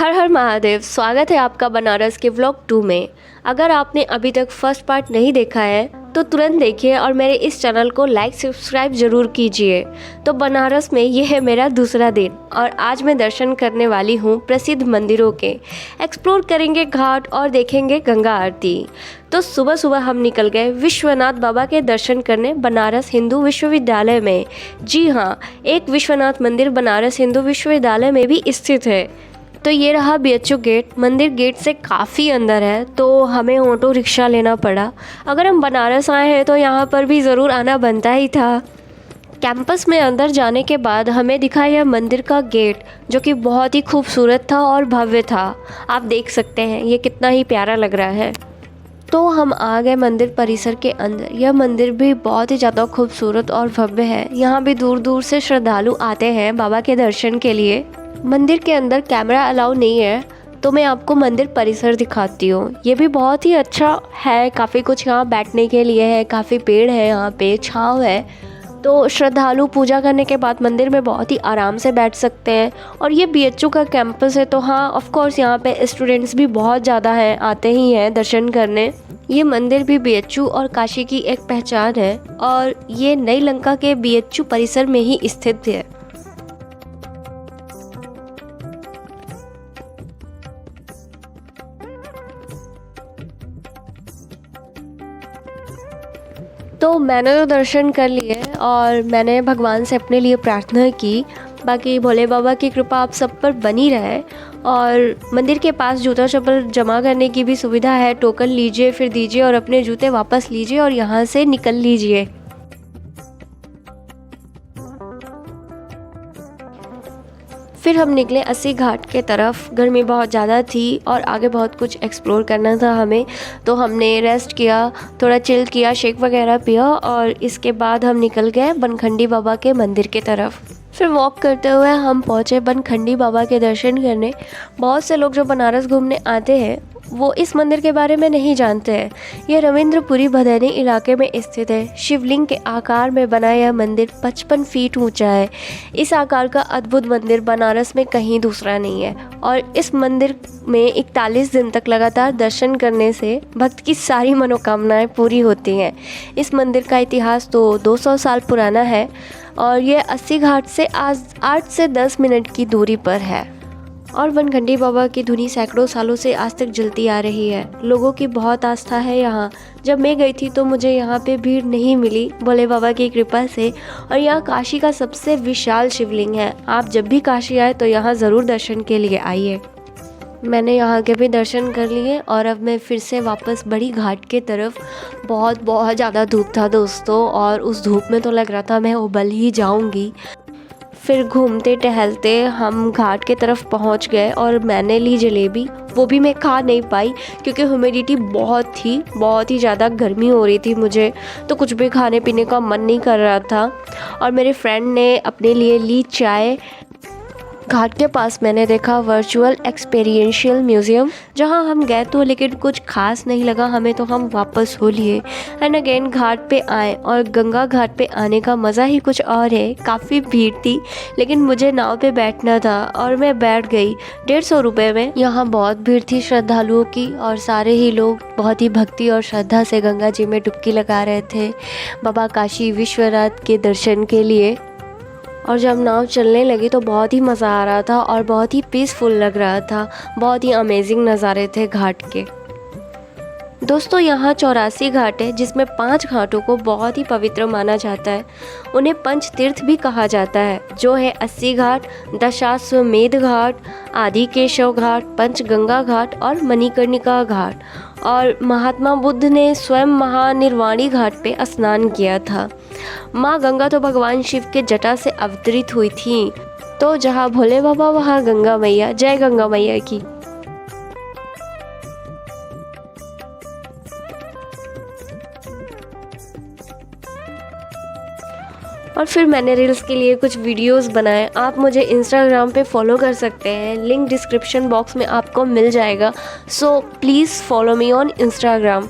हर हर महादेव। स्वागत है आपका बनारस के व्लॉग 2 में। अगर आपने अभी तक फर्स्ट पार्ट नहीं देखा है तो तुरंत देखिए और मेरे इस चैनल को लाइक सब्सक्राइब ज़रूर कीजिए। तो बनारस में ये है मेरा दूसरा दिन और आज मैं दर्शन करने वाली हूँ प्रसिद्ध मंदिरों के। एक्सप्लोर करेंगे घाट और देखेंगे गंगा आरती। तो सुबह सुबह हम निकल गए विश्वनाथ बाबा के दर्शन करने बनारस हिंदू विश्वविद्यालय में। जी हाँ, एक विश्वनाथ मंदिर बनारस हिंदू विश्वविद्यालय में भी स्थित है। तो ये रहा BHU गेट। मंदिर गेट से काफ़ी अंदर है तो हमें ऑटो रिक्शा लेना पड़ा। अगर हम बनारस आए हैं तो यहाँ पर भी ज़रूर आना बनता ही था। कैंपस में अंदर जाने के बाद हमें दिखा यह मंदिर का गेट, जो कि बहुत ही खूबसूरत था और भव्य था। आप देख सकते हैं ये कितना ही प्यारा लग रहा है। तो हम आ गए मंदिर परिसर के अंदर। यह मंदिर भी बहुत ही ज़्यादा खूबसूरत और भव्य है। यहाँ भी दूर दूर से श्रद्धालु आते हैं बाबा के दर्शन के लिए। मंदिर के अंदर कैमरा अलाउ नहीं है तो मैं आपको मंदिर परिसर दिखाती हूँ। ये भी बहुत ही अच्छा है, काफ़ी कुछ यहाँ बैठने के लिए है, काफ़ी पेड़ है, यहाँ पे छाँव है। तो श्रद्धालु पूजा करने के बाद मंदिर में बहुत ही आराम से बैठ सकते हैं। और ये BHU का कैंपस है तो हाँ ऑफ कोर्स यहाँ पे स्टूडेंट्स भी बहुत ज़्यादा हैं, आते ही हैं दर्शन करने। ये मंदिर भी BHU और काशी की एक पहचान है और ये नई लंका के BHU परिसर में ही स्थित है। तो मैंने तो दर्शन कर लिए और मैंने भगवान से अपने लिए प्रार्थना की। बाकी भोले बाबा की कृपा आप सब पर बनी रहे। और मंदिर के पास जूता चप्पल जमा करने की भी सुविधा है। टोकन लीजिए, फिर दीजिए और अपने जूते वापस लीजिए और यहाँ से निकल लीजिए। फिर हम निकले अस्सी घाट के तरफ। गर्मी बहुत ज़्यादा थी और आगे बहुत कुछ एक्सप्लोर करना था हमें, तो हमने रेस्ट किया, थोड़ा चिल किया, शेक वगैरह पिया और इसके बाद हम निकल गए बनखंडी बाबा के मंदिर के तरफ। फिर वॉक करते हुए हम पहुँचे बनखंडी बाबा के दर्शन करने। बहुत से लोग जो बनारस घूमने आते हैं वो इस मंदिर के बारे में नहीं जानते हैं। यह रविंद्रपुरी भदैनी इलाके में स्थित है। शिवलिंग के आकार में बना यह मंदिर 55 फीट ऊंचा है। इस आकार का अद्भुत मंदिर बनारस में कहीं दूसरा नहीं है। और इस मंदिर में 41 दिन तक लगातार दर्शन करने से भक्त की सारी मनोकामनाएं पूरी होती हैं। इस मंदिर का इतिहास तो 200 साल पुराना है और यह 80 घाट से आज 8 से 10 मिनट की दूरी पर है। और बनखंडी बाबा की धुनी सैकड़ों सालों से आज तक जलती आ रही है। लोगों की बहुत आस्था है यहाँ। जब मैं गई थी तो मुझे यहाँ पे भीड़ नहीं मिली भोले बाबा की कृपा से। और यहाँ काशी का सबसे विशाल शिवलिंग है। आप जब भी काशी आए तो यहाँ ज़रूर दर्शन के लिए आइए। मैंने यहाँ के भी दर्शन कर लिए और अब मैं फिर से वापस बड़ी घाट के तरफ। बहुत ज़्यादा धूप था दोस्तों और उस धूप में तो लग रहा था मैं उबल ही जाऊँगी। फिर घूमते टहलते हम घाट के तरफ पहुंच गए और मैंने ली जलेबी। वो भी मैं खा नहीं पाई क्योंकि ह्यूमिडिटी बहुत थी, बहुत ही ज़्यादा गर्मी हो रही थी मुझे, तो कुछ भी खाने पीने का मन नहीं कर रहा था। और मेरे फ्रेंड ने अपने लिए ली चाय। घाट के पास मैंने देखा वर्चुअल एक्सपीरियंशियल म्यूज़ियम, जहां हम गए तो लेकिन कुछ खास नहीं लगा हमें, तो हम वापस हो लिए। एंड अगेन घाट पे आए और गंगा घाट पे आने का मज़ा ही कुछ और है। काफ़ी भीड़ थी लेकिन मुझे नाव पे बैठना था और मैं बैठ गई 150 रुपये में। यहाँ बहुत भीड़ थी श्रद्धालुओं की और सारे ही लोग बहुत ही भक्ति और श्रद्धा से गंगा जी में डुबकी लगा रहे थे बाबा काशी विश्वनाथ के दर्शन के लिए। और जब नाव चलने लगी तो बहुत ही मज़ा आ रहा था और बहुत ही पीसफुल लग रहा था। बहुत ही अमेजिंग नज़ारे थे घाट के। दोस्तों यहाँ 84 घाट है जिसमें 5 घाटों को बहुत ही पवित्र माना जाता है। उन्हें पंच तीर्थ भी कहा जाता है, जो है 80 घाट, दशाश्वमेध घाट, आदि केशव घाट, पंचगंगा घाट और मणिकर्णिका घाट। और महात्मा बुद्ध ने स्वयं महानिर्वाणी घाट पे स्नान किया था। माँ गंगा तो भगवान शिव के जटा से अवतरित हुई थी। तो जहाँ भोले बाबा वहाँ गंगा मैया। जय गंगा मैया की। और फिर मैंने रील्स के लिए कुछ वीडियोस बनाए। आप मुझे इंस्टाग्राम पे फॉलो कर सकते हैं, लिंक डिस्क्रिप्शन बॉक्स में आपको मिल जाएगा। So please follow me on Instagram.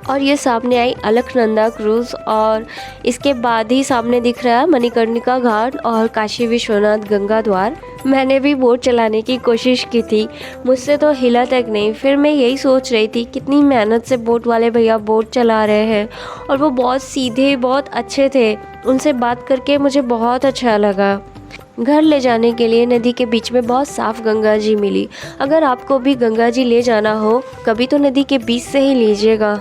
और ये सामने आई अलकनंदा क्रूज़ और इसके बाद ही सामने दिख रहा है मणिकर्णिका घाट और काशी विश्वनाथ गंगा द्वार। मैंने भी बोट चलाने की कोशिश की थी, मुझसे तो हिला तक नहीं। फिर मैं यही सोच रही थी कितनी मेहनत से बोट वाले भैया बोट चला रहे हैं और वो बहुत सीधे, बहुत अच्छे थे। उनसे बात करके मुझे बहुत अच्छा लगा। घर ले जाने के लिए नदी के बीच में बहुत साफ़ गंगा जी मिली। अगर आपको भी गंगा जी ले जाना हो कभी तो नदी के बीच से ही लीजिएगा।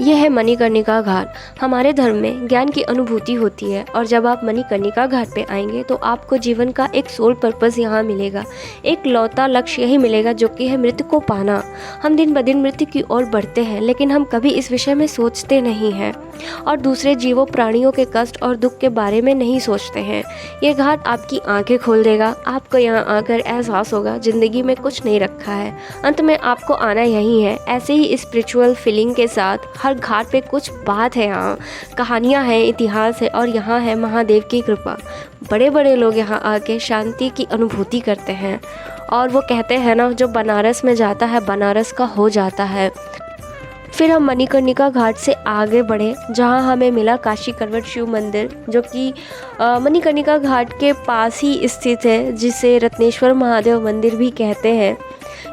यह है मणिकर्णिका घाट। हमारे धर्म में ज्ञान की अनुभूति होती है और जब आप मणिकर्णिका घाट पे आएंगे तो आपको जीवन का एक सोल पर्पस यहाँ मिलेगा। एक लौता लक्ष्य यही मिलेगा जो कि है मृत्यु को पाना। हम दिन ब दिन मृत्यु की ओर बढ़ते हैं लेकिन हम कभी इस विषय में सोचते नहीं हैं और दूसरे जीवों प्राणियों के कष्ट और दुख के बारे में नहीं सोचते हैं। ये घाट आपकी आंखें खोल देगा। आपको यहाँ आकर एहसास होगा ज़िंदगी में कुछ नहीं रखा है, अंत में आपको आना यही है। ऐसे ही स्पिरिचुअल फीलिंग के साथ हर घाट पे कुछ बात है, यहाँ कहानियाँ हैं, इतिहास है और यहाँ है महादेव की कृपा। बड़े बड़े लोग यहाँ आके शांति की अनुभूति करते हैं और वो कहते हैं ना, जो बनारस में जाता है बनारस का हो जाता है। फिर हम मणिकर्णिका घाट से आगे बढ़े जहाँ हमें मिला काशी करवट शिव मंदिर, जो कि मणिकर्णिका घाट के पास ही स्थित है, जिसे रत्नेश्वर महादेव मंदिर भी कहते हैं।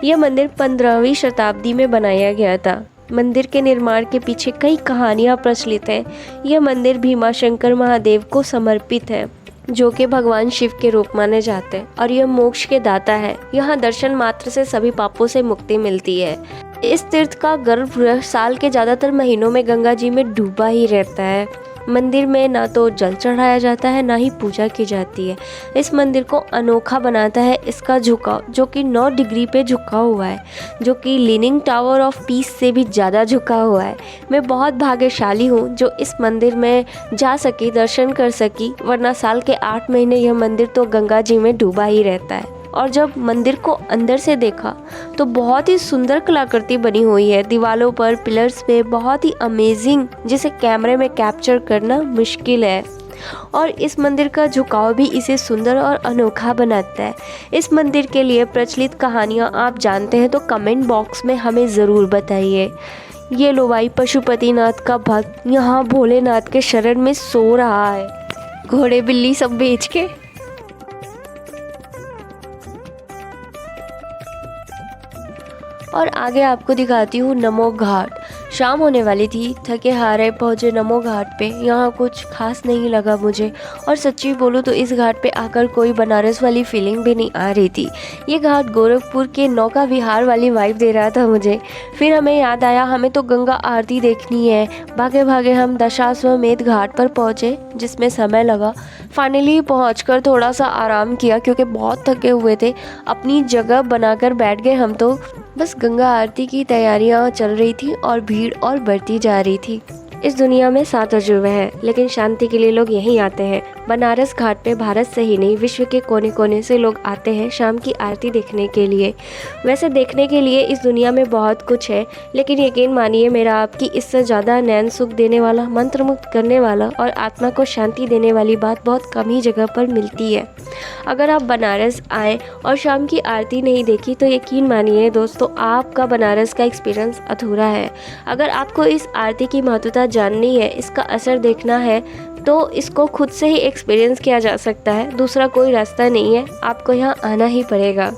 यह मंदिर 15वीं शताब्दी में बनाया गया था। मंदिर के निर्माण के पीछे कई कहानियाँ प्रचलित हैं। यह मंदिर भीमाशंकर महादेव को समर्पित है, जो कि भगवान शिव के रूप माने जाते हैं और यह मोक्ष के दाता है। यहाँ दर्शन मात्र से सभी पापों से मुक्ति मिलती है। इस तीर्थ का गर्भगृह साल के ज़्यादातर महीनों में गंगा जी में डूबा ही रहता है। मंदिर में ना तो जल चढ़ाया जाता है, ना ही पूजा की जाती है। इस मंदिर को अनोखा बनाता है इसका झुकाव, जो कि 9 डिग्री पे झुका हुआ है, जो कि लीनिंग टावर ऑफ पीस से भी ज़्यादा झुका हुआ है। मैं बहुत भाग्यशाली हूँ जो इस मंदिर में जा सकी, दर्शन कर सकी, वरना साल के 8 महीने यह मंदिर तो गंगा जी में डूबा ही रहता है। और जब मंदिर को अंदर से देखा तो बहुत ही सुंदर कलाकृति बनी हुई है। दीवारों पर, पिलर्स पे बहुत ही अमेजिंग, जिसे कैमरे में कैप्चर करना मुश्किल है। और इस मंदिर का झुकाव भी इसे सुंदर और अनोखा बनाता है। इस मंदिर के लिए प्रचलित कहानियाँ आप जानते हैं तो कमेंट बॉक्स में हमें ज़रूर बताइए। ये लो भाई, पशुपतिनाथ का भक्त यहाँ भोलेनाथ के शरण में सो रहा है, घोड़े बिल्ली सब बेच के। और आगे आपको दिखाती हूँ नमो घाट। शाम होने वाली थी, थके हारे पहुँचे नमो घाट पे। यहाँ कुछ खास नहीं लगा मुझे, और सच्ची बोलूँ तो इस घाट पे आकर कोई बनारस वाली फीलिंग भी नहीं आ रही थी। ये घाट गोरखपुर के नौका विहार वाली वाइब दे रहा था मुझे। फिर हमें याद आया हमें तो गंगा आरती देखनी है। भागे भागे हम दशाश्वमेध घाट पर पहुँचे, जिसमें समय लगा। फाइनली पहुँचकर थोड़ा सा आराम किया क्योंकि बहुत थके हुए थे। अपनी जगह बनाकर बैठ गए हम तो। बस गंगा आरती की तैयारियां चल रही थी और भीड़ और बढ़ती जा रही थी। इस दुनिया में 7 अजूबे हैं, लेकिन शांति के लिए लोग यहीं आते हैं। बनारस घाट पे भारत से ही नहीं, विश्व के कोने कोने से लोग आते हैं शाम की आरती देखने के लिए। वैसे देखने के लिए इस दुनिया में बहुत कुछ है, लेकिन यकीन मानिए मेरा आपकी इससे ज़्यादा नैन सुख देने वाला, मंत्रमुग्ध करने वाला और आत्मा को शांति देने वाली बात बहुत कम ही जगह पर मिलती है। अगर आप बनारस आए और शाम की आरती नहीं देखी तो यकीन मानिए दोस्तों, आपका बनारस का एक्सपीरियंस अधूरा है। अगर आपको इस आरती की महत्वता जाननी है, इसका असर देखना है, तो इसको खुद से ही एक्सपीरियंस किया जा सकता है। दूसरा कोई रास्ता नहीं है, आपको यहाँ आना ही पड़ेगा।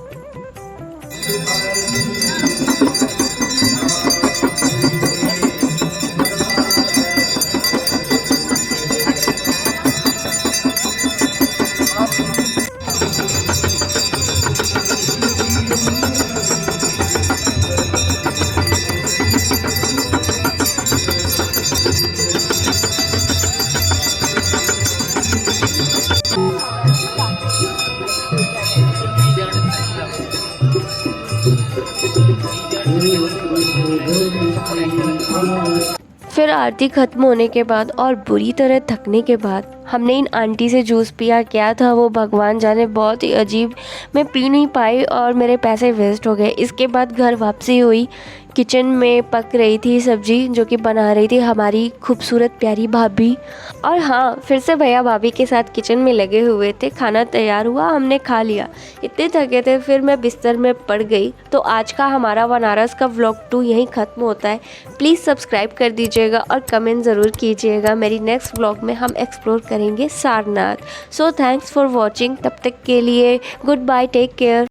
फिर आरती खत्म होने के बाद और बुरी तरह थकने के बाद हमने इन आंटी से जूस पिया, क्या था वो भगवान जाने, बहुत ही अजीब। मैं पी नहीं पाई और मेरे पैसे वेस्ट हो गए। इसके बाद घर वापसी हुई। किचन में पक रही थी सब्जी, जो कि बना रही थी हमारी खूबसूरत प्यारी भाभी। और हाँ, फिर से भैया भाभी के साथ किचन में लगे हुए थे। खाना तैयार हुआ, हमने खा लिया। इतने थके थे, फिर मैं बिस्तर में पड़ गई। तो आज का हमारा बनारस का व्लॉग 2 यहीं ख़त्म होता है। प्लीज़ सब्सक्राइब कर दीजिएगा और कमेंट ज़रूर कीजिएगा। मेरी नेक्स्ट व्लॉग में हम एक्सप्लोर करेंगे Sarnath. So thanks for watching. तब तक के लिए गुड बाय, टेक केयर।